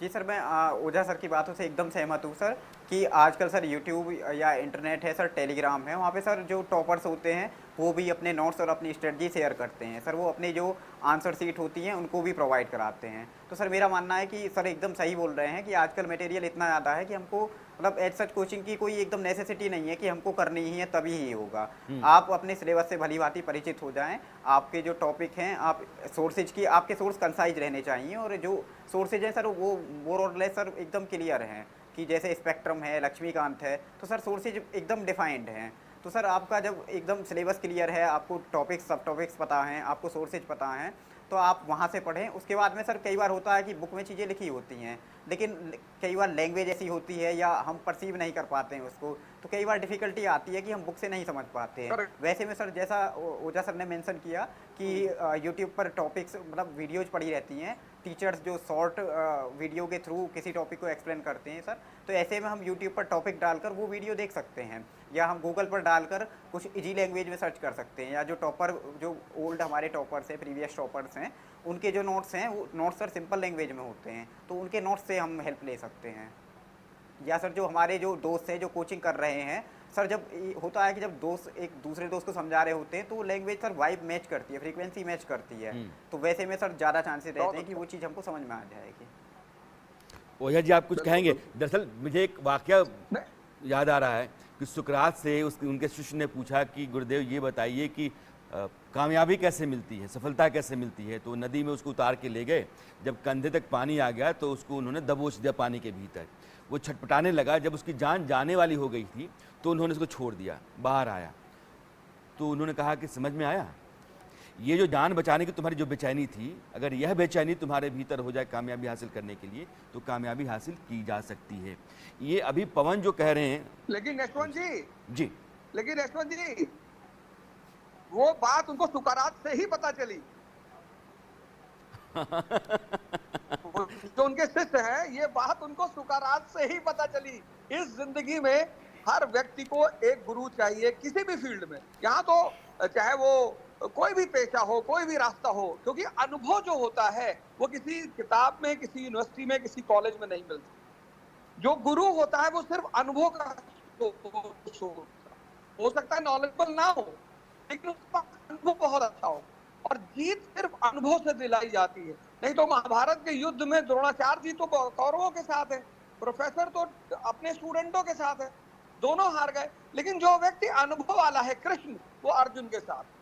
जी sir, मैं ओझा sir की बातों से एकदम सहमत हूँ सर, कि आजकल सर यूट्यूब या इंटरनेट है सर, टेलीग्राम है, वहाँ पे सर जो टॉपर्स होते हैं वो भी अपने नोट्स और अपनी स्ट्रेटजी शेयर करते हैं सर। वो अपनी जो आंसर शीट होती हैं उनको भी प्रोवाइड कराते हैं। तो सर मेरा मानना है कि सर एकदम सही बोल रहे हैं कि आजकल मटेरियल इतना ज़्यादा है कि हमको मतलब एज सच कोचिंग की कोई एकदम नेसेसिटी नहीं है कि हमको करनी ही है तभी ही होगा। हुँ। आप अपने सिलेबस से भली-भाँति परिचित हो जाएँ, आपके जो टॉपिक हैं, आप सोर्सेज की आपके सोर्स कंसाइज़ रहने चाहिए, और जो सोर्सेज हैं सर वो मोर और लेस सर एकदम क्लियर हैं, कि जैसे स्पेक्ट्रम है, लक्ष्मीकांत है, तो सर सोर्सेज एकदम डिफाइंड हैं। तो सर आपका जब एकदम सिलेबस क्लियर है, आपको टॉपिक्स सब टॉपिक्स पता हैं, आपको सोर्सेज पता हैं, तो आप वहाँ से पढ़ें। उसके बाद में सर कई बार होता है कि बुक में चीज़ें लिखी होती हैं, लेकिन कई बार लैंग्वेज ऐसी होती है या हम परसीव नहीं कर पाते हैं उसको, तो कई बार डिफ़िकल्टी आती है कि हम बुक से नहीं समझ पाते हैं। करेक्ट। वैसे में सर जैसा ओझा सर ने मेंशन किया कि यूट्यूब पर टॉपिक्स मतलब वीडियोज़ पड़ी रहती हैं, टीचर्स जो शॉर्ट वीडियो के थ्रू किसी टॉपिक को एक्सप्लेन करते हैं सर, तो ऐसे में हम यूट्यूब पर टॉपिक डालकर वो वीडियो देख सकते हैं, या हम गूगल पर डालकर कुछ इजी लैंग्वेज में सर्च कर सकते हैं, या जो टॉपर जो ओल्ड हमारे टॉपर्स हैं, प्रीवियस टॉपर्स हैं, उनके जो नोट्स हैं वो नोट्स सर सिंपल लैंग्वेज में होते हैं, तो उनके नोट्स से हम हेल्प ले सकते हैं। या सर जो हमारे जो दोस्त हैं जो कोचिंग कर रहे हैं सर, जब होता है कि जब दोस्त एक दूसरे दोस्त को समझा रहे होते हैं तो वो लैंग्वेज सर वाइब मैच करती है, फ्रीक्वेंसी मैच करती है, हुँ। तो वैसे में सर ज़्यादा चांसेस रहते बहुत हैं कि अच्छा। वो चीज़ हमको समझ में आ जाएगी। ओझा जी, आप कुछ बिल्कुल कहेंगे? बिल्कुल। दरअसल मुझे एक वाकया नहीं, याद आ रहा है कि सुकरात से उनके शिष्य ने पूछा कि गुरुदेव ये बताइए कि कामयाबी कैसे मिलती है, सफलता कैसे मिलती है? तो नदी में उसको उतार के ले गए। जब कंधे तक पानी आ गया तो उसको उन्होंने दबोच दिया पानी के भीतर। वो छटपटाने लगा। जब उसकी जान जाने वाली हो गई थी तो उन्होंने उसको छोड़ दिया, बाहर आया। तो उन्होंने कहा कि समझ में आया, ये जो जान बचाने की तुम्हारी जो बेचैनी थी, अगर यह बेचैनी तुम्हारे भीतर हो जाए कामयाबी हासिल करने के लिए, तो कामयाबी हासिल की जा सकती है। ये अभी पवन जो कह रहे हैं। लेकिन यशवंत जी, जी। लेकिन यशवंत जी, वो बात उनको सुकरात से ही पता चली। जो उनके शिष्य हैं, ये बात उनको सुकरात से ही पता चली। इस जिंदगी में हर व्यक्ति को एक गुरु चाहिए, किसी भी फील्ड में। यहाँ तो चाहे वो कोई भी पेशा हो, कोई भी रास्ता हो, क्योंकि अनुभव जो होता है वो किसी किताब में, किसी यूनिवर्सिटी में, किसी कॉलेज में नहीं मिलता। जो गुरु होता है वो सिर्फ अनुभव का सोर्स होता है। हो सकता है नॉलेजेबल ना हो, लेकिन उसका अनुभव बहुत अच्छा हो, और जीत सिर्फ अनुभव से दिलाई जाती है। नहीं तो महाभारत के युद्ध में द्रोणाचार्य जी तो कौरवों के साथ है, प्रोफेसर तो अपने स्टूडेंटों के साथ है, दोनों हार गए। लेकिन जो व्यक्ति अनुभव वाला है, कृष्ण, वो अर्जुन के साथ।